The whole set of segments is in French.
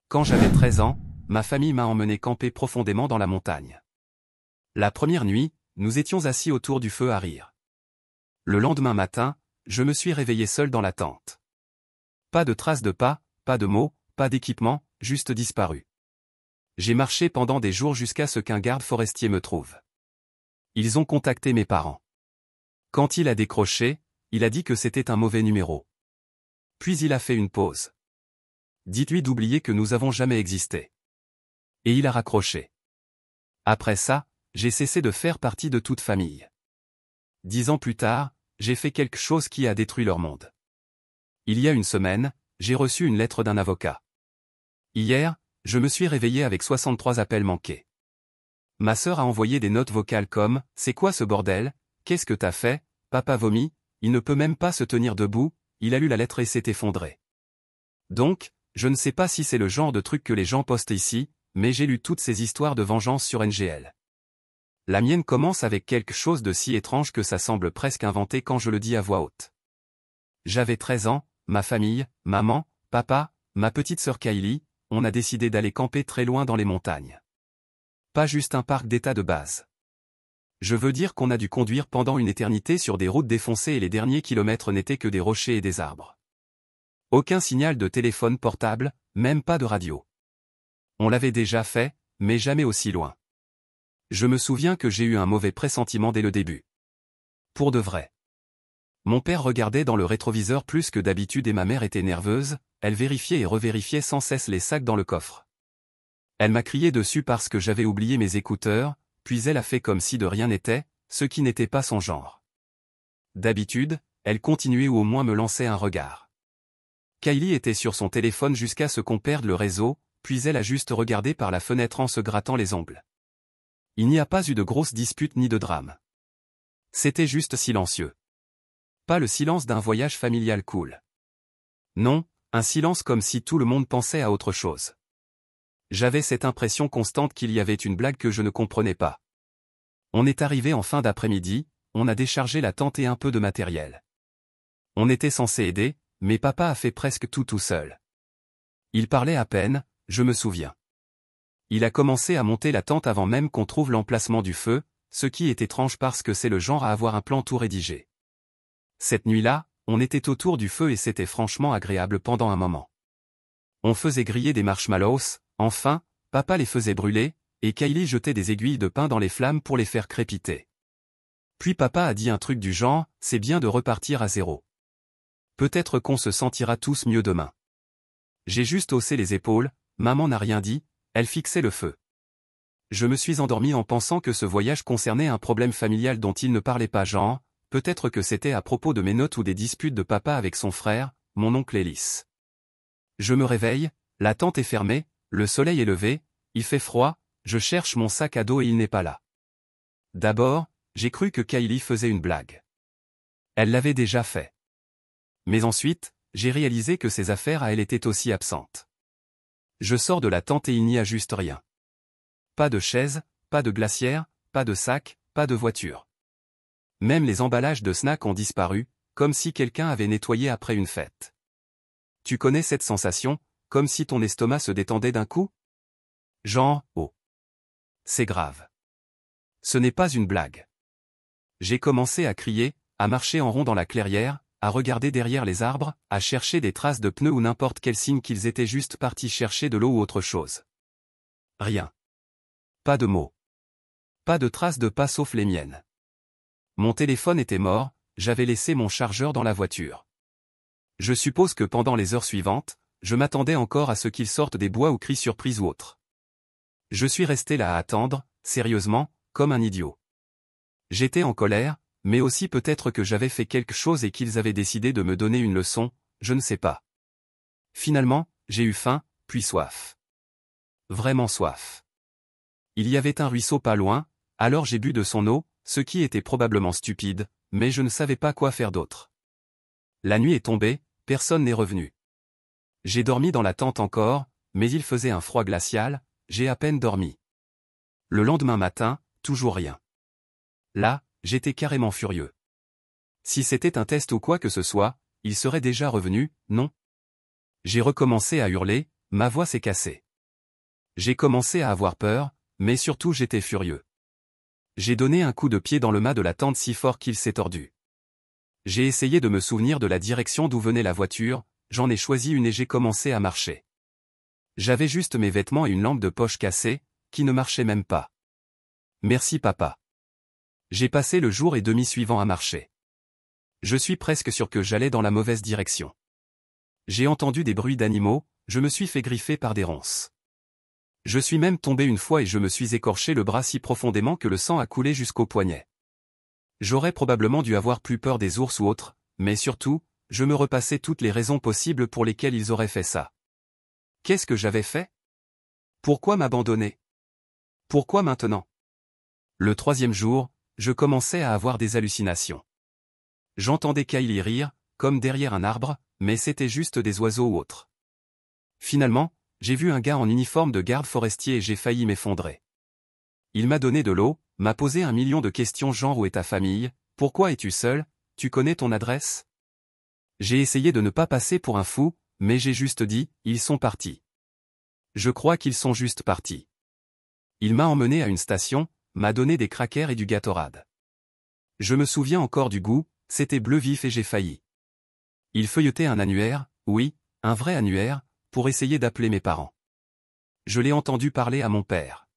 Quand j'avais 13 ans, ma famille m'a emmené camper profondément dans la montagne. La première nuit, nous étions assis autour du feu à rire. Le lendemain matin, je me suis réveillé seul dans la tente. Pas de traces de pas, pas de mots, pas d'équipement, juste disparu. J'ai marché pendant des jours jusqu'à ce qu'un garde forestier me trouve. Ils ont contacté mes parents. Quand il a décroché, il a dit que c'était un mauvais numéro. Puis il a fait une pause. Dites-lui d'oublier que nous avons jamais existé. Et il a raccroché. Après ça, j'ai cessé de faire partie de toute famille. 10 ans plus tard, j'ai fait quelque chose qui a détruit leur monde. Il y a une semaine, j'ai reçu une lettre d'un avocat. Hier, je me suis réveillé avec 63 appels manqués. Ma sœur a envoyé des notes vocales comme « C'est quoi ce bordel? Qu'est-ce que t'as fait? Papa vomit, il ne peut même pas se tenir debout, il a lu la lettre et s'est effondré. » Donc, je ne sais pas si c'est le genre de truc que les gens postent ici, mais j'ai lu toutes ces histoires de vengeance sur NGL. La mienne commence avec quelque chose de si étrange que ça semble presque inventé quand je le dis à voix haute. J'avais 13 ans, ma famille, maman, papa, ma petite sœur Kylie, on a décidé d'aller camper très loin dans les montagnes. Pas juste un parc d'état de base. Je veux dire qu'on a dû conduire pendant une éternité sur des routes défoncées et les derniers kilomètres n'étaient que des rochers et des arbres. Aucun signal de téléphone portable, même pas de radio. On l'avait déjà fait, mais jamais aussi loin. Je me souviens que j'ai eu un mauvais pressentiment dès le début. Pour de vrai. Mon père regardait dans le rétroviseur plus que d'habitude et ma mère était nerveuse, elle vérifiait et revérifiait sans cesse les sacs dans le coffre. Elle m'a crié dessus parce que j'avais oublié mes écouteurs, puis elle a fait comme si de rien n'était, ce qui n'était pas son genre. D'habitude, elle continuait ou au moins me lançait un regard. Kylie était sur son téléphone jusqu'à ce qu'on perde le réseau, puis elle a juste regardé par la fenêtre en se grattant les ongles. Il n'y a pas eu de grosse dispute ni de drame. C'était juste silencieux. Pas le silence d'un voyage familial cool. Non, un silence comme si tout le monde pensait à autre chose. J'avais cette impression constante qu'il y avait une blague que je ne comprenais pas. On est arrivé en fin d'après-midi, on a déchargé la tente et un peu de matériel. On était censé aider, mais papa a fait presque tout seul. Il parlait à peine, je me souviens. Il a commencé à monter la tente avant même qu'on trouve l'emplacement du feu, ce qui est étrange parce que c'est le genre à avoir un plan tout rédigé. Cette nuit-là, on était autour du feu et c'était franchement agréable pendant un moment. On faisait griller des marshmallows, enfin, papa les faisait brûler, et Kylie jetait des aiguilles de pain dans les flammes pour les faire crépiter. Puis papa a dit un truc du genre, c'est bien de repartir à zéro. Peut-être qu'on se sentira tous mieux demain. J'ai juste haussé les épaules, maman n'a rien dit, elle fixait le feu. Je me suis endormi en pensant que ce voyage concernait un problème familial dont il ne parlait pas genre, peut-être que c'était à propos de mes notes ou des disputes de papa avec son frère, mon oncle Ellis. Je me réveille, la tente est fermée, le soleil est levé, il fait froid, je cherche mon sac à dos et il n'est pas là. D'abord, j'ai cru que Kylie faisait une blague. Elle l'avait déjà fait. Mais ensuite, j'ai réalisé que ses affaires à elle étaient aussi absentes. Je sors de la tente et il n'y a juste rien. Pas de chaise, pas de glacière, pas de sac, pas de voiture. Même les emballages de snacks ont disparu, comme si quelqu'un avait nettoyé après une fête. Tu connais cette sensation, comme si ton estomac se détendait d'un coup? Genre, oh. C'est grave. Ce n'est pas une blague. J'ai commencé à crier, à marcher en rond dans la clairière, à regarder derrière les arbres, à chercher des traces de pneus ou n'importe quel signe qu'ils étaient juste partis chercher de l'eau ou autre chose. Rien. Pas de mots. Pas de traces de pas sauf les miennes. Mon téléphone était mort, j'avais laissé mon chargeur dans la voiture. Je suppose que pendant les heures suivantes, je m'attendais encore à ce qu'ils sortent des bois ou crient surprise ou autre. Je suis resté là à attendre, sérieusement, comme un idiot. J'étais en colère, mais aussi peut-être que j'avais fait quelque chose et qu'ils avaient décidé de me donner une leçon, je ne sais pas. Finalement, j'ai eu faim, puis soif. Vraiment soif. Il y avait un ruisseau pas loin, alors j'ai bu de son eau, ce qui était probablement stupide, mais je ne savais pas quoi faire d'autre. La nuit est tombée, personne n'est revenu. J'ai dormi dans la tente encore, mais il faisait un froid glacial, j'ai à peine dormi. Le lendemain matin, toujours rien. Là, j'étais carrément furieux. Si c'était un test ou quoi que ce soit, il serait déjà revenu, non? J'ai recommencé à hurler, ma voix s'est cassée. J'ai commencé à avoir peur, mais surtout j'étais furieux. J'ai donné un coup de pied dans le mât de la tente si fort qu'il s'est tordu. J'ai essayé de me souvenir de la direction d'où venait la voiture, j'en ai choisi une et j'ai commencé à marcher. J'avais juste mes vêtements et une lampe de poche cassée, qui ne marchait même pas. Merci papa. J'ai passé le jour et demi suivant à marcher. Je suis presque sûr que j'allais dans la mauvaise direction. J'ai entendu des bruits d'animaux, je me suis fait griffer par des ronces. Je suis même tombé une fois et je me suis écorché le bras si profondément que le sang a coulé jusqu'au poignet. J'aurais probablement dû avoir plus peur des ours ou autres, mais surtout, je me repassais toutes les raisons possibles pour lesquelles ils auraient fait ça. Qu'est-ce que j'avais fait? Pourquoi m'abandonner? Pourquoi maintenant? Le troisième jour, je commençais à avoir des hallucinations. J'entendais Kylie rire, comme derrière un arbre, mais c'était juste des oiseaux ou autres. Finalement, j'ai vu un gars en uniforme de garde forestier et j'ai failli m'effondrer. Il m'a donné de l'eau, m'a posé 1 million de questions genre où est ta famille, pourquoi es-tu seul, tu connais ton adresse? J'ai essayé de ne pas passer pour un fou, mais j'ai juste dit, ils sont partis. Je crois qu'ils sont juste partis. Il m'a emmené à une station, m'a donné des crackers et du Gatorade. Je me souviens encore du goût, c'était bleu vif et j'ai failli. Il feuilletait un annuaire, oui, un vrai annuaire, pour essayer d'appeler mes parents. Je l'ai entendu parler à mon père.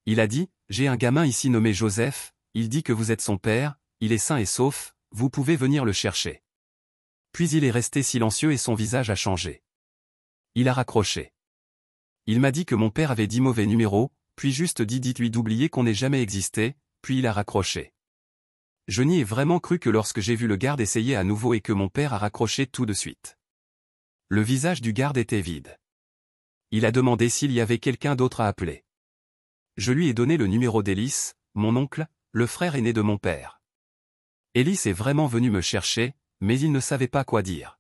Il a dit, j'ai un gamin ici nommé Joseph, il dit que vous êtes son père, il est sain et sauf, vous pouvez venir le chercher. Puis il est resté silencieux et son visage a changé. Il a raccroché. Il m'a dit que mon père avait dit mauvais numéro, puis juste dit dites-lui d'oublier qu'on n'ait jamais existé, puis il a raccroché. Je n'y ai vraiment cru que lorsque j'ai vu le garde essayer à nouveau et que mon père a raccroché tout de suite. Le visage du garde était vide. Il a demandé s'il y avait quelqu'un d'autre à appeler. Je lui ai donné le numéro d'Ellis, mon oncle, le frère aîné de mon père. Ellis est vraiment venu me chercher, mais il ne savait pas quoi dire.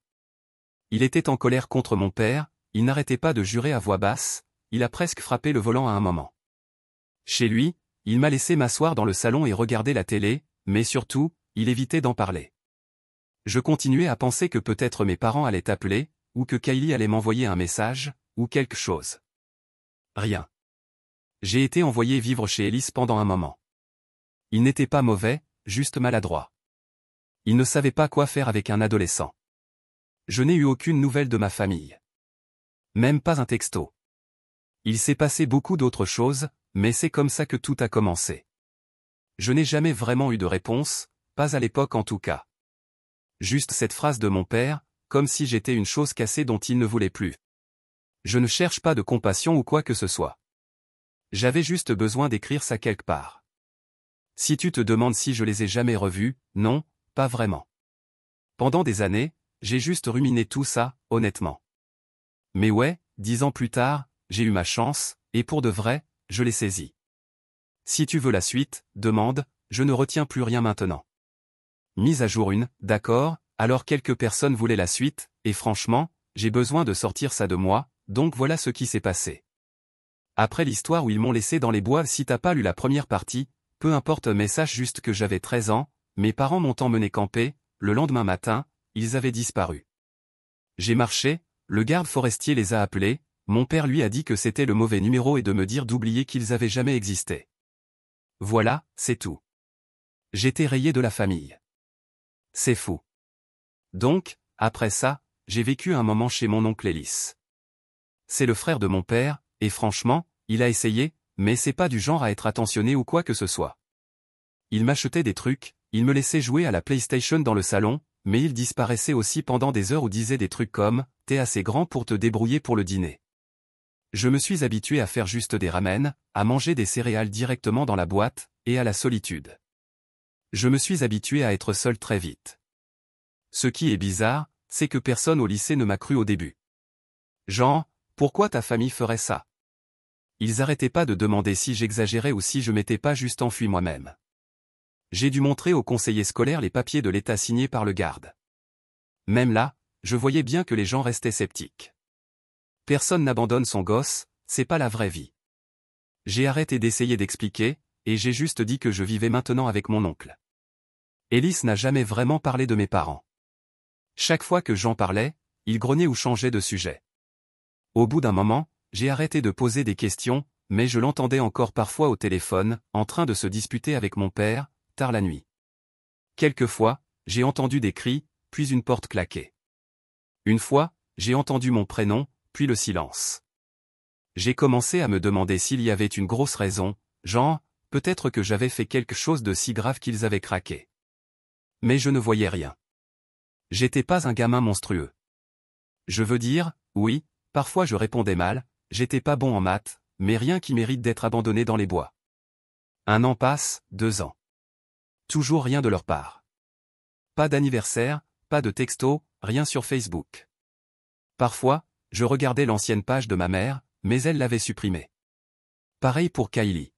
Il était en colère contre mon père, il n'arrêtait pas de jurer à voix basse, il a presque frappé le volant à un moment. Chez lui, il m'a laissé m'asseoir dans le salon et regarder la télé, mais surtout, il évitait d'en parler. Je continuais à penser que peut-être mes parents allaient appeler, ou que Kylie allait m'envoyer un message, ou quelque chose. Rien. J'ai été envoyé vivre chez Ellis pendant un moment. Il n'était pas mauvais, juste maladroit. Il ne savait pas quoi faire avec un adolescent. Je n'ai eu aucune nouvelle de ma famille. Même pas un texto. Il s'est passé beaucoup d'autres choses, mais c'est comme ça que tout a commencé. Je n'ai jamais vraiment eu de réponse, pas à l'époque en tout cas. Juste cette phrase de mon père, comme si j'étais une chose cassée dont il ne voulait plus. Je ne cherche pas de compassion ou quoi que ce soit. J'avais juste besoin d'écrire ça quelque part. Si tu te demandes si je les ai jamais revus, non, pas vraiment. Pendant des années, j'ai juste ruminé tout ça, honnêtement. Mais ouais, 10 ans plus tard, j'ai eu ma chance, et pour de vrai, je l'ai saisie. Si tu veux la suite, demande, je ne retiens plus rien maintenant. Mise à jour 1, d'accord, alors quelques personnes voulaient la suite, et franchement, j'ai besoin de sortir ça de moi, donc voilà ce qui s'est passé. Après l'histoire où ils m'ont laissé dans les bois, si t'as pas lu la première partie, peu importe, mais sache juste que j'avais 13 ans, mes parents m'ont emmené camper, le lendemain matin, ils avaient disparu. J'ai marché, le garde forestier les a appelés, mon père lui a dit que c'était le mauvais numéro et de me dire d'oublier qu'ils avaient jamais existé. Voilà, c'est tout. J'étais rayé de la famille. C'est fou. Donc, après ça, j'ai vécu un moment chez mon oncle Ellis. C'est le frère de mon père, et franchement, il a essayé, mais c'est pas du genre à être attentionné ou quoi que ce soit. Il m'achetait des trucs, il me laissait jouer à la PlayStation dans le salon, mais il disparaissait aussi pendant des heures ou disait des trucs comme « T'es assez grand pour te débrouiller pour le dîner ». Je me suis habitué à faire juste des ramen, à manger des céréales directement dans la boîte, et à la solitude. Je me suis habitué à être seul très vite. Ce qui est bizarre, c'est que personne au lycée ne m'a cru au début. Genre, pourquoi ta famille ferait ça? Ils arrêtaient pas de demander si j'exagérais ou si je m'étais pas juste enfui moi-même. J'ai dû montrer au conseiller scolaire les papiers de l'État signés par le garde. Même là, je voyais bien que les gens restaient sceptiques. Personne n'abandonne son gosse, c'est pas la vraie vie. J'ai arrêté d'essayer d'expliquer, et j'ai juste dit que je vivais maintenant avec mon oncle. Ellis n'a jamais vraiment parlé de mes parents. Chaque fois que j'en parlais, il grognait ou changeait de sujet. Au bout d'un moment, j'ai arrêté de poser des questions, mais je l'entendais encore parfois au téléphone, en train de se disputer avec mon père, tard la nuit. Quelquefois, j'ai entendu des cris, puis une porte claquer. Une fois, j'ai entendu mon prénom, puis le silence. J'ai commencé à me demander s'il y avait une grosse raison, genre, peut-être que j'avais fait quelque chose de si grave qu'ils avaient craqué. Mais je ne voyais rien. J'étais pas un gamin monstrueux. Je veux dire, oui, parfois je répondais mal, j'étais pas bon en maths, mais rien qui mérite d'être abandonné dans les bois. 1 an passe, 2 ans. Toujours rien de leur part. Pas d'anniversaire, pas de texto, rien sur Facebook. Parfois, je regardais l'ancienne page de ma mère, mais elle l'avait supprimée. Pareil pour Kylie.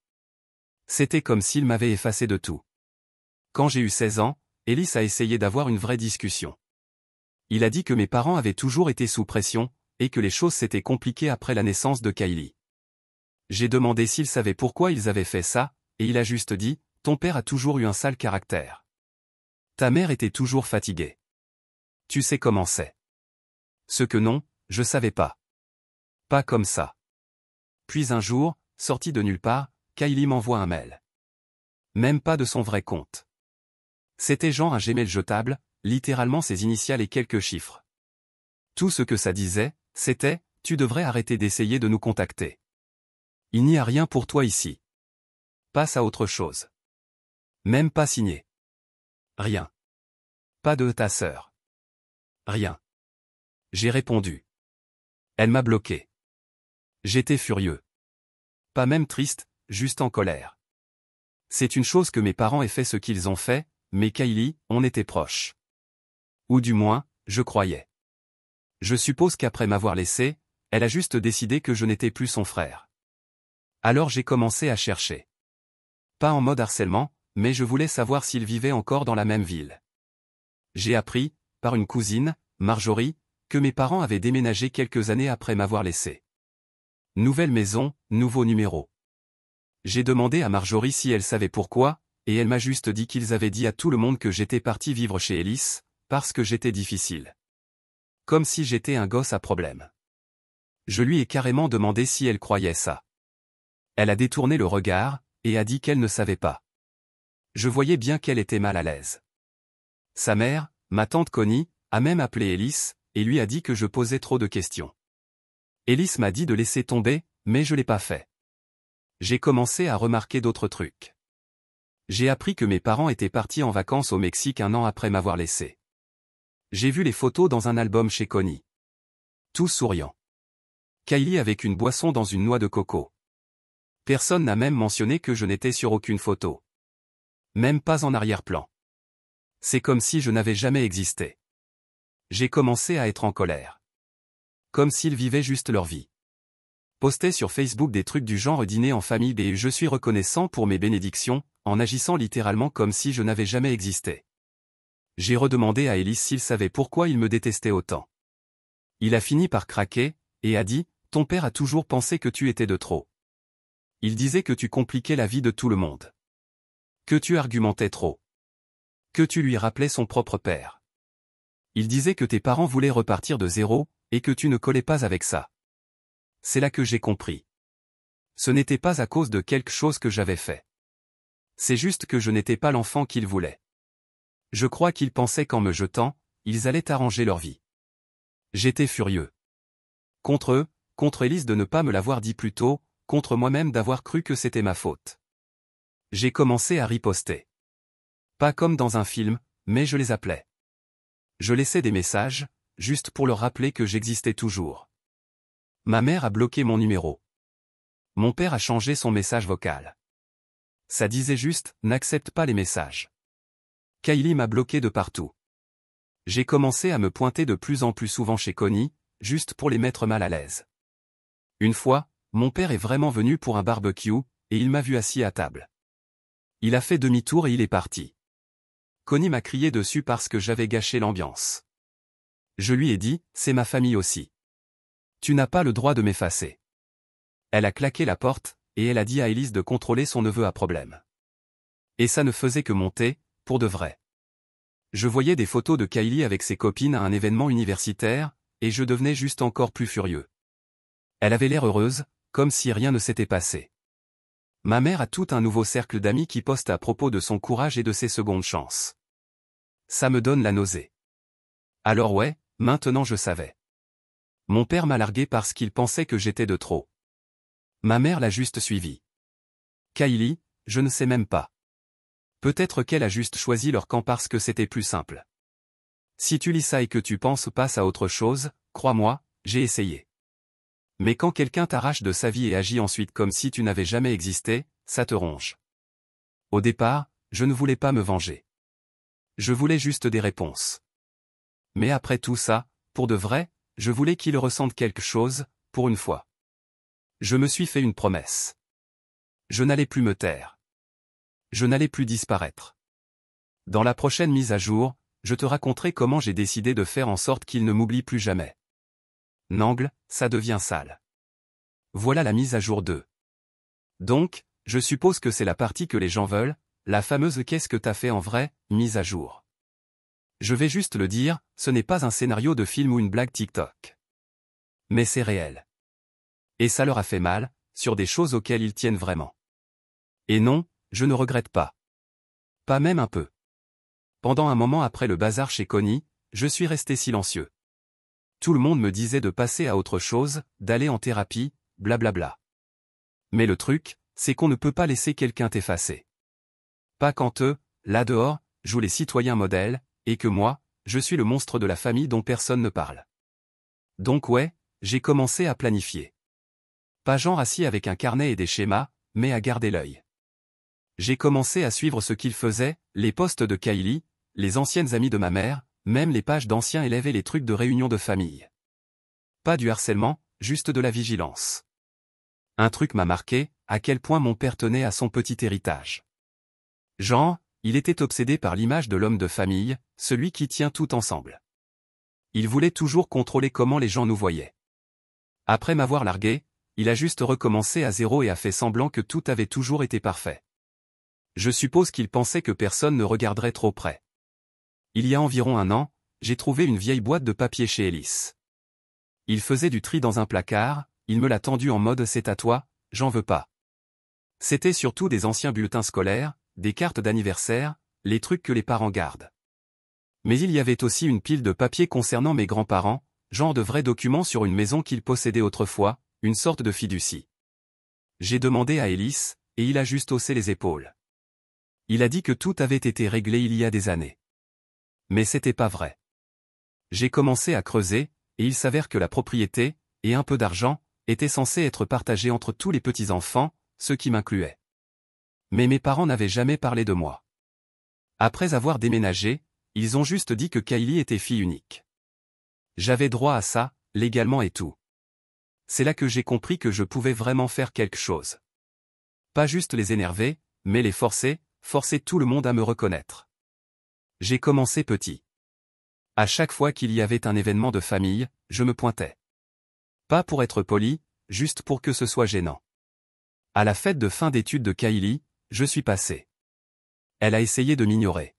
C'était comme s'il m'avait effacé de tout. Quand j'ai eu 16 ans, Ellis a essayé d'avoir une vraie discussion. Il a dit que mes parents avaient toujours été sous pression, et que les choses s'étaient compliquées après la naissance de Kylie. J'ai demandé s'il savait pourquoi ils avaient fait ça, et il a juste dit, « Ton père a toujours eu un sale caractère. Ta mère était toujours fatiguée. Tu sais comment c'est. » Ce que non, je savais pas. Pas comme ça. Puis un jour, sorti de nulle part, Kylie m'envoie un mail. Même pas de son vrai compte. C'était genre un Gmail jetable, littéralement ses initiales et quelques chiffres. Tout ce que ça disait, c'était « Tu devrais arrêter d'essayer de nous contacter. Il n'y a rien pour toi ici. Passe à autre chose. » Même pas signé. Rien. Pas de ta sœur. Rien. J'ai répondu. Elle m'a bloqué. J'étais furieux. Pas même triste, juste en colère. C'est une chose que mes parents aient fait ce qu'ils ont fait, mais Kylie, on était proches. Ou du moins, je croyais. Je suppose qu'après m'avoir laissé, elle a juste décidé que je n'étais plus son frère. Alors j'ai commencé à chercher. Pas en mode harcèlement, mais je voulais savoir s'il vivait encore dans la même ville. J'ai appris, par une cousine, Marjorie, que mes parents avaient déménagé quelques années après m'avoir laissé. Nouvelle maison, nouveau numéro. J'ai demandé à Marjorie si elle savait pourquoi, et elle m'a juste dit qu'ils avaient dit à tout le monde que j'étais parti vivre chez Ellis, parce que j'étais difficile. Comme si j'étais un gosse à problème. Je lui ai carrément demandé si elle croyait ça. Elle a détourné le regard, et a dit qu'elle ne savait pas. Je voyais bien qu'elle était mal à l'aise. Sa mère, ma tante Connie, a même appelé Ellis, et lui a dit que je posais trop de questions. Ellis m'a dit de laisser tomber, mais je l'ai pas fait. J'ai commencé à remarquer d'autres trucs. J'ai appris que mes parents étaient partis en vacances au Mexique 1 an après m'avoir laissé. J'ai vu les photos dans un album chez Connie. Tous souriants. Kylie avec une boisson dans une noix de coco. Personne n'a même mentionné que je n'étais sur aucune photo. Même pas en arrière-plan. C'est comme si je n'avais jamais existé. J'ai commencé à être en colère. Comme s'ils vivaient juste leur vie. Poster sur Facebook des trucs du genre dîner en famille et je suis reconnaissant pour mes bénédictions, en agissant littéralement comme si je n'avais jamais existé. J'ai redemandé à Ellis s'il savait pourquoi il me détestait autant. Il a fini par craquer, et a dit, « Ton père a toujours pensé que tu étais de trop. Il disait que tu compliquais la vie de tout le monde. Que tu argumentais trop. Que tu lui rappelais son propre père. Il disait que tes parents voulaient repartir de zéro, et que tu ne collais pas avec ça. » C'est là que j'ai compris. Ce n'était pas à cause de quelque chose que j'avais fait. C'est juste que je n'étais pas l'enfant qu'ils voulaient. Je crois qu'ils pensaient qu'en me jetant, ils allaient arranger leur vie. J'étais furieux. Contre eux, contre Ellis de ne pas me l'avoir dit plus tôt, contre moi-même d'avoir cru que c'était ma faute. J'ai commencé à riposter. Pas comme dans un film, mais je les appelais. Je laissais des messages, juste pour leur rappeler que j'existais toujours. Ma mère a bloqué mon numéro. Mon père a changé son message vocal. Ça disait juste « N'accepte pas les messages ». Kylie m'a bloqué de partout. J'ai commencé à me pointer de plus en plus souvent chez Connie, juste pour les mettre mal à l'aise. Une fois, mon père est vraiment venu pour un barbecue, et il m'a vu assis à table. Il a fait demi-tour et il est parti. Connie m'a crié dessus parce que j'avais gâché l'ambiance. Je lui ai dit, c'est ma famille aussi. Tu n'as pas le droit de m'effacer. Elle a claqué la porte, et elle a dit à Ellis de contrôler son neveu à problème. Et ça ne faisait que monter, pour de vrai. Je voyais des photos de Kylie avec ses copines à un événement universitaire, et je devenais juste encore plus furieux. Elle avait l'air heureuse, comme si rien ne s'était passé. Ma mère a tout un nouveau cercle d'amis qui postent à propos de son courage et de ses secondes chances. Ça me donne la nausée. Alors ouais, maintenant je savais. Mon père m'a largué parce qu'il pensait que j'étais de trop. Ma mère l'a juste suivi. Kylie, je ne sais même pas. Peut-être qu'elle a juste choisi leur camp parce que c'était plus simple. Si tu lis ça et que tu penses passe à autre chose, crois-moi, j'ai essayé. Mais quand quelqu'un t'arrache de sa vie et agit ensuite comme si tu n'avais jamais existé, ça te ronge. Au départ, je ne voulais pas me venger. Je voulais juste des réponses. Mais après tout ça, pour de vrai, je voulais qu'il ressente quelque chose, pour une fois. Je me suis fait une promesse. Je n'allais plus me taire. Je n'allais plus disparaître. Dans la prochaine mise à jour, je te raconterai comment j'ai décidé de faire en sorte qu'il ne m'oublie plus jamais. Nangle, ça devient sale. Voilà la mise à jour 2. Donc, je suppose que c'est la partie que les gens veulent, la fameuse « qu'est-ce que t'as fait en vrai » mise à jour. Je vais juste le dire, ce n'est pas un scénario de film ou une blague TikTok. Mais c'est réel. Et ça leur a fait mal, sur des choses auxquelles ils tiennent vraiment. Et non, je ne regrette pas. Pas même un peu. Pendant un moment après le bazar chez Connie, je suis resté silencieux. Tout le monde me disait de passer à autre chose, d'aller en thérapie, blablabla. Mais le truc, c'est qu'on ne peut pas laisser quelqu'un t'effacer. Pas quand eux, là dehors, jouent les citoyens modèles, et que moi, je suis le monstre de la famille dont personne ne parle. Donc ouais, j'ai commencé à planifier. Pas genre assis avec un carnet et des schémas, mais à garder l'œil. J'ai commencé à suivre ce qu'ils faisaient, les posts de Kylie, les anciennes amies de ma mère, même les pages d'anciens élèves et les trucs de réunion de famille. Pas du harcèlement, juste de la vigilance. Un truc m'a marqué, à quel point mon père tenait à son petit héritage. Genre, il était obsédé par l'image de l'homme de famille, celui qui tient tout ensemble. Il voulait toujours contrôler comment les gens nous voyaient. Après m'avoir largué, il a juste recommencé à zéro et a fait semblant que tout avait toujours été parfait. Je suppose qu'il pensait que personne ne regarderait trop près. Il y a environ un an, j'ai trouvé une vieille boîte de papier chez Ellis. Il faisait du tri dans un placard, il me l'a tendu en mode c'est à toi, j'en veux pas. C'était surtout des anciens bulletins scolaires, des cartes d'anniversaire, les trucs que les parents gardent. Mais il y avait aussi une pile de papiers concernant mes grands-parents, genre de vrais documents sur une maison qu'ils possédaient autrefois, une sorte de fiducie. J'ai demandé à Ellis, et il a juste haussé les épaules. Il a dit que tout avait été réglé il y a des années. Mais c'était pas vrai. J'ai commencé à creuser, et il s'avère que la propriété, et un peu d'argent, étaient censés être partagés entre tous les petits-enfants, ce qui m'incluait. Mais mes parents n'avaient jamais parlé de moi. Après avoir déménagé, ils ont juste dit que Kylie était fille unique. J'avais droit à ça, légalement et tout. C'est là que j'ai compris que je pouvais vraiment faire quelque chose. Pas juste les énerver, mais les forcer tout le monde à me reconnaître. J'ai commencé petit. À chaque fois qu'il y avait un événement de famille, je me pointais. Pas pour être poli, juste pour que ce soit gênant. À la fête de fin d'études de Kylie, je suis passé. Elle a essayé de m'ignorer.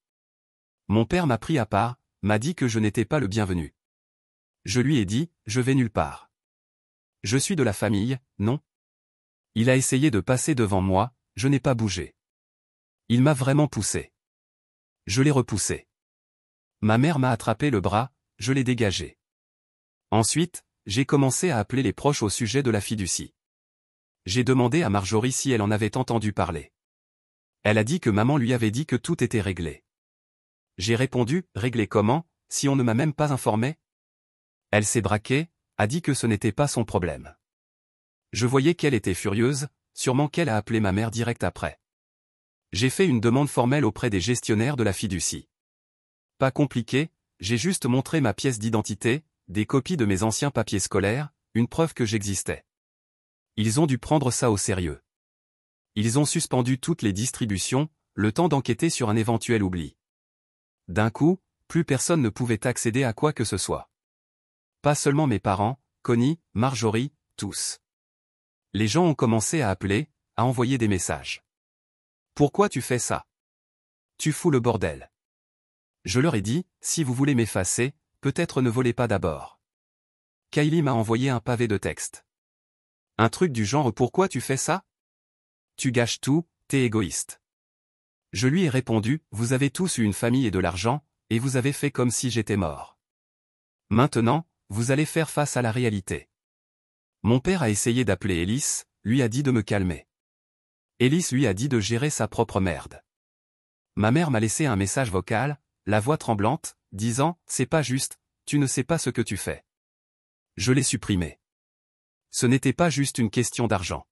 Mon père m'a pris à part, m'a dit que je n'étais pas le bienvenu. Je lui ai dit, je vais nulle part. Je suis de la famille, non? Il a essayé de passer devant moi, je n'ai pas bougé. Il m'a vraiment poussé. Je l'ai repoussé. Ma mère m'a attrapé le bras, je l'ai dégagé. Ensuite, j'ai commencé à appeler les proches au sujet de la fiducie. J'ai demandé à Marjorie si elle en avait entendu parler. Elle a dit que maman lui avait dit que tout était réglé. J'ai répondu, réglé comment, si on ne m'a même pas informé? Elle s'est braquée, a dit que ce n'était pas son problème. Je voyais qu'elle était furieuse, sûrement qu'elle a appelé ma mère direct après. J'ai fait une demande formelle auprès des gestionnaires de la fiducie. Pas compliqué, j'ai juste montré ma pièce d'identité, des copies de mes anciens papiers scolaires, une preuve que j'existais. Ils ont dû prendre ça au sérieux. Ils ont suspendu toutes les distributions, le temps d'enquêter sur un éventuel oubli. D'un coup, plus personne ne pouvait accéder à quoi que ce soit. Pas seulement mes parents, Connie, Marjorie, tous. Les gens ont commencé à appeler, à envoyer des messages. Pourquoi tu fais ça? Tu fous le bordel. Je leur ai dit, si vous voulez m'effacer, peut-être ne volez pas d'abord. Kylie m'a envoyé un pavé de texte. Un truc du genre pourquoi tu fais ça? Tu gâches tout, t'es égoïste. Je lui ai répondu, vous avez tous eu une famille et de l'argent, et vous avez fait comme si j'étais mort. Maintenant, vous allez faire face à la réalité. Mon père a essayé d'appeler Ellis, lui a dit de me calmer. Ellis lui a dit de gérer sa propre merde. Ma mère m'a laissé un message vocal, la voix tremblante, disant « C'est pas juste, tu ne sais pas ce que tu fais ». Je l'ai supprimé. Ce n'était pas juste une question d'argent.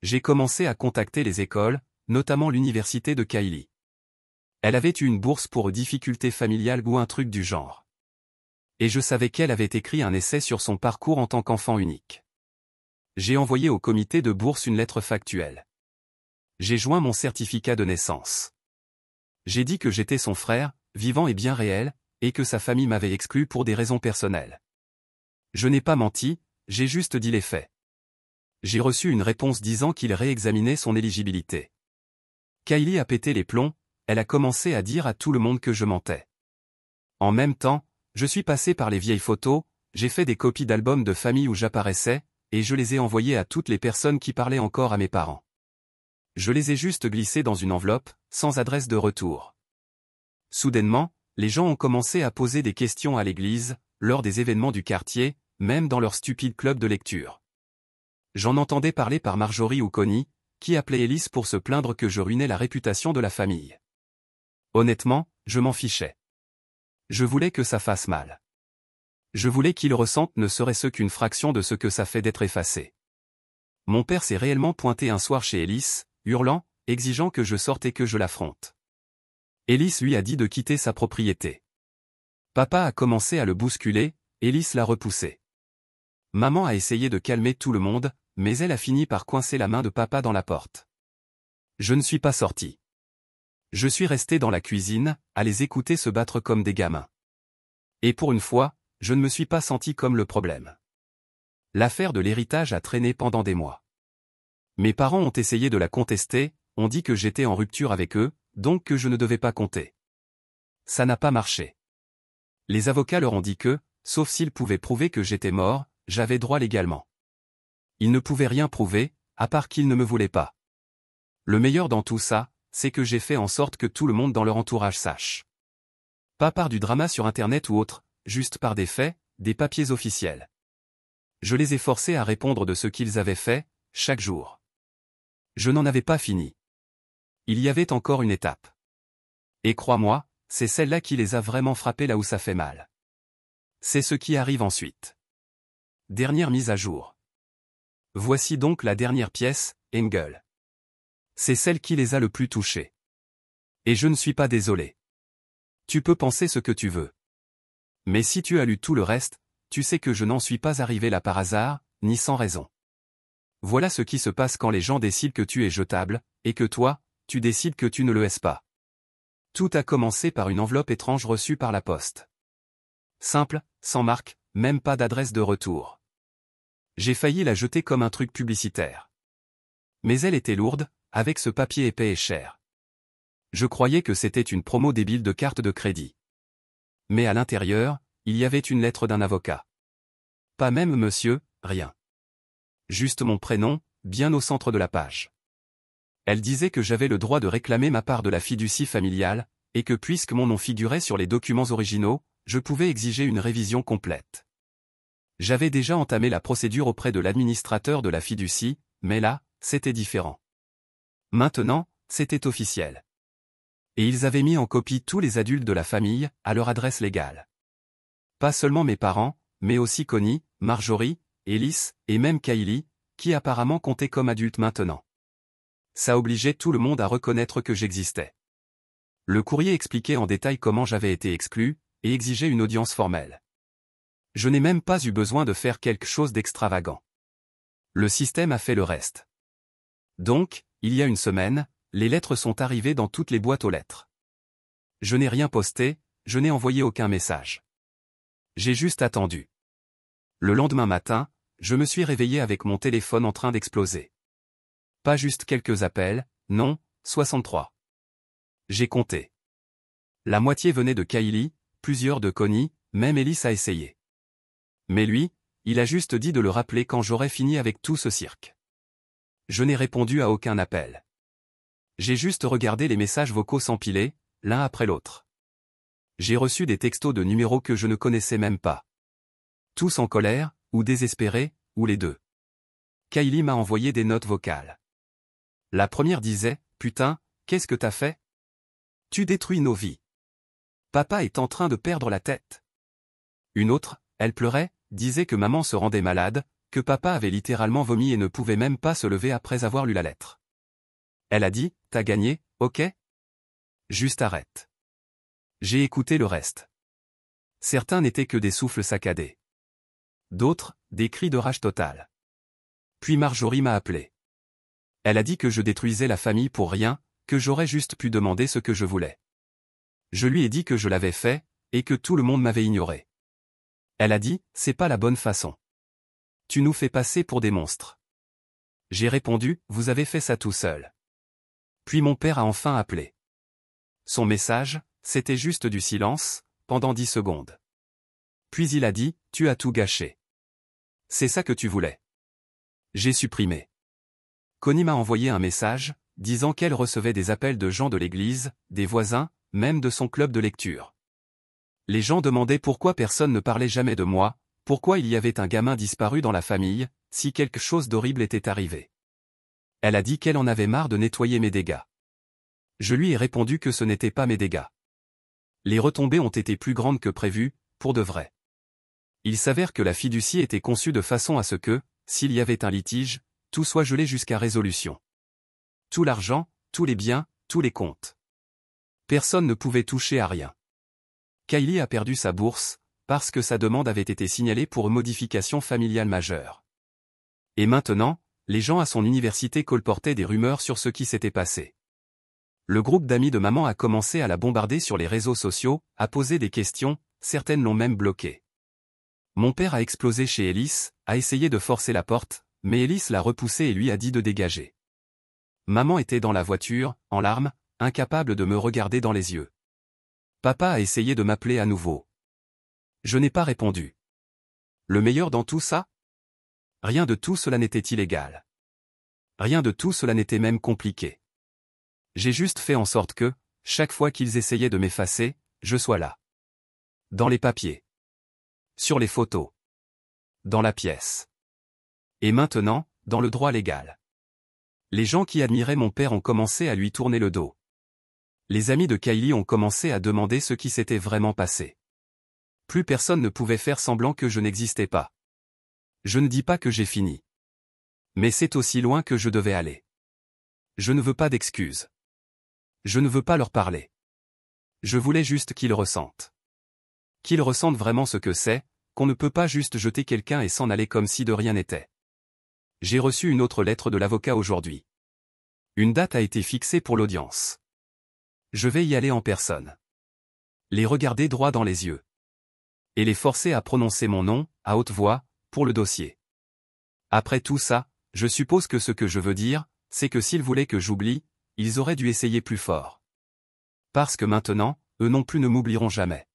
J'ai commencé à contacter les écoles, notamment l'université de Kylie. Elle avait eu une bourse pour difficultés familiales ou un truc du genre. Et je savais qu'elle avait écrit un essai sur son parcours en tant qu'enfant unique. J'ai envoyé au comité de bourse une lettre factuelle. J'ai joint mon certificat de naissance. J'ai dit que j'étais son frère, vivant et bien réel, et que sa famille m'avait exclu pour des raisons personnelles. Je n'ai pas menti, j'ai juste dit les faits. J'ai reçu une réponse disant qu'il réexaminait son éligibilité. Kylie a pété les plombs, elle a commencé à dire à tout le monde que je mentais. En même temps, je suis passé par les vieilles photos, j'ai fait des copies d'albums de famille où j'apparaissais, et je les ai envoyées à toutes les personnes qui parlaient encore à mes parents. Je les ai juste glissées dans une enveloppe, sans adresse de retour. Soudainement, les gens ont commencé à poser des questions à l'église, lors des événements du quartier, même dans leur stupide club de lecture. J'en entendais parler par Marjorie ou Connie, qui appelait Ellis pour se plaindre que je ruinais la réputation de la famille. Honnêtement, je m'en fichais. Je voulais que ça fasse mal. Je voulais qu'il ressente ne serait-ce qu'une fraction de ce que ça fait d'être effacé. Mon père s'est réellement pointé un soir chez Ellis, hurlant, exigeant que je sorte et que je l'affronte. Ellis lui a dit de quitter sa propriété. Papa a commencé à le bousculer, Ellis l'a repoussé. Maman a essayé de calmer tout le monde, mais elle a fini par coincer la main de papa dans la porte. Je ne suis pas sorti. Je suis resté dans la cuisine, à les écouter se battre comme des gamins. Et pour une fois, je ne me suis pas senti comme le problème. L'affaire de l'héritage a traîné pendant des mois. Mes parents ont essayé de la contester, ont dit que j'étais en rupture avec eux, donc que je ne devais pas compter. Ça n'a pas marché. Les avocats leur ont dit que, sauf s'ils pouvaient prouver que j'étais mort, j'avais droit légalement. Ils ne pouvaient rien prouver, à part qu'ils ne me voulaient pas. Le meilleur dans tout ça, c'est que j'ai fait en sorte que tout le monde dans leur entourage sache. Pas par du drama sur Internet ou autre, juste par des faits, des papiers officiels. Je les ai forcés à répondre de ce qu'ils avaient fait, chaque jour. Je n'en avais pas fini. Il y avait encore une étape. Et crois-moi, c'est celle-là qui les a vraiment frappés là où ça fait mal. C'est ce qui arrive ensuite. Dernière mise à jour. Voici donc la dernière pièce, Engel. C'est celle qui les a le plus touchés. Et je ne suis pas désolé. Tu peux penser ce que tu veux. Mais si tu as lu tout le reste, tu sais que je n'en suis pas arrivé là par hasard, ni sans raison. Voilà ce qui se passe quand les gens décident que tu es jetable, et que toi, tu décides que tu ne le es pas. Tout a commencé par une enveloppe étrange reçue par la poste. Simple, sans marque, même pas d'adresse de retour. J'ai failli la jeter comme un truc publicitaire. Mais elle était lourde, avec ce papier épais et cher. Je croyais que c'était une promo débile de carte de crédit. Mais à l'intérieur, il y avait une lettre d'un avocat. Pas même monsieur, rien. Juste mon prénom, bien au centre de la page. Elle disait que j'avais le droit de réclamer ma part de la fiducie familiale, et que puisque mon nom figurait sur les documents originaux, je pouvais exiger une révision complète. J'avais déjà entamé la procédure auprès de l'administrateur de la fiducie, mais là, c'était différent. Maintenant, c'était officiel. Et ils avaient mis en copie tous les adultes de la famille, à leur adresse légale. Pas seulement mes parents, mais aussi Connie, Marjorie, Ellis, et même Kylie, qui apparemment comptaient comme adultes maintenant. Ça obligeait tout le monde à reconnaître que j'existais. Le courrier expliquait en détail comment j'avais été exclu, et exigeait une audience formelle. Je n'ai même pas eu besoin de faire quelque chose d'extravagant. Le système a fait le reste. Donc, il y a une semaine, les lettres sont arrivées dans toutes les boîtes aux lettres. Je n'ai rien posté, je n'ai envoyé aucun message. J'ai juste attendu. Le lendemain matin, je me suis réveillé avec mon téléphone en train d'exploser. Pas juste quelques appels, non, 63. J'ai compté. La moitié venait de Kylie, plusieurs de Connie, même Ellis a essayé. Mais lui, il a juste dit de le rappeler quand j'aurai fini avec tout ce cirque. Je n'ai répondu à aucun appel. J'ai juste regardé les messages vocaux s'empiler, l'un après l'autre. J'ai reçu des textos de numéros que je ne connaissais même pas. Tous en colère, ou désespérés, ou les deux. Kylie m'a envoyé des notes vocales. La première disait, « Putain, qu'est-ce que t'as fait? Tu détruis nos vies. Papa est en train de perdre la tête. » Une autre, elle pleurait, disait que maman se rendait malade, que papa avait littéralement vomi et ne pouvait même pas se lever après avoir lu la lettre. Elle a dit, « T'as gagné, ok? Juste arrête. » J'ai écouté le reste. Certains n'étaient que des souffles saccadés. D'autres, des cris de rage totale. Puis Marjorie m'a appelé. Elle a dit que je détruisais la famille pour rien, que j'aurais juste pu demander ce que je voulais. Je lui ai dit que je l'avais fait, et que tout le monde m'avait ignoré. Elle a dit, c'est pas la bonne façon. Tu nous fais passer pour des monstres. J'ai répondu, vous avez fait ça tout seul. Puis mon père a enfin appelé. Son message, c'était juste du silence, pendant 10 secondes. Puis il a dit, tu as tout gâché. C'est ça que tu voulais. J'ai supprimé. Connie m'a envoyé un message, disant qu'elle recevait des appels de gens de l'église, des voisins, même de son club de lecture. Les gens demandaient pourquoi personne ne parlait jamais de moi, pourquoi il y avait un gamin disparu dans la famille, si quelque chose d'horrible était arrivé. Elle a dit qu'elle en avait marre de nettoyer mes dégâts. Je lui ai répondu que ce n'était pas mes dégâts. Les retombées ont été plus grandes que prévu, pour de vrai. Il s'avère que la fiducie était conçue de façon à ce que, s'il y avait un litige, tout soit gelé jusqu'à résolution. Tout l'argent, tous les biens, tous les comptes. Personne ne pouvait toucher à rien. Kylie a perdu sa bourse, parce que sa demande avait été signalée pour modification familiale majeure. Et maintenant, les gens à son université colportaient des rumeurs sur ce qui s'était passé. Le groupe d'amis de maman a commencé à la bombarder sur les réseaux sociaux, à poser des questions, certaines l'ont même bloquée. Mon père a explosé chez Ellis, a essayé de forcer la porte, mais Ellis l'a repoussé et lui a dit de dégager. Maman était dans la voiture, en larmes, incapable de me regarder dans les yeux. Papa a essayé de m'appeler à nouveau. Je n'ai pas répondu. Le meilleur dans tout ça? Rien de tout cela n'était illégal. Rien de tout cela n'était même compliqué. J'ai juste fait en sorte que, chaque fois qu'ils essayaient de m'effacer, je sois là. Dans les papiers. Sur les photos. Dans la pièce. Et maintenant, dans le droit légal. Les gens qui admiraient mon père ont commencé à lui tourner le dos. Les amis de Kylie ont commencé à demander ce qui s'était vraiment passé. Plus personne ne pouvait faire semblant que je n'existais pas. Je ne dis pas que j'ai fini. Mais c'est aussi loin que je devais aller. Je ne veux pas d'excuses. Je ne veux pas leur parler. Je voulais juste qu'ils ressentent. Qu'ils ressentent vraiment ce que c'est, qu'on ne peut pas juste jeter quelqu'un et s'en aller comme si de rien n'était. J'ai reçu une autre lettre de l'avocat aujourd'hui. Une date a été fixée pour l'audience. Je vais y aller en personne. Les regarder droit dans les yeux. Et les forcer à prononcer mon nom, à haute voix, pour le dossier. Après tout ça, je suppose que ce que je veux dire, c'est que s'ils voulaient que j'oublie, ils auraient dû essayer plus fort. Parce que maintenant, eux non plus ne m'oublieront jamais.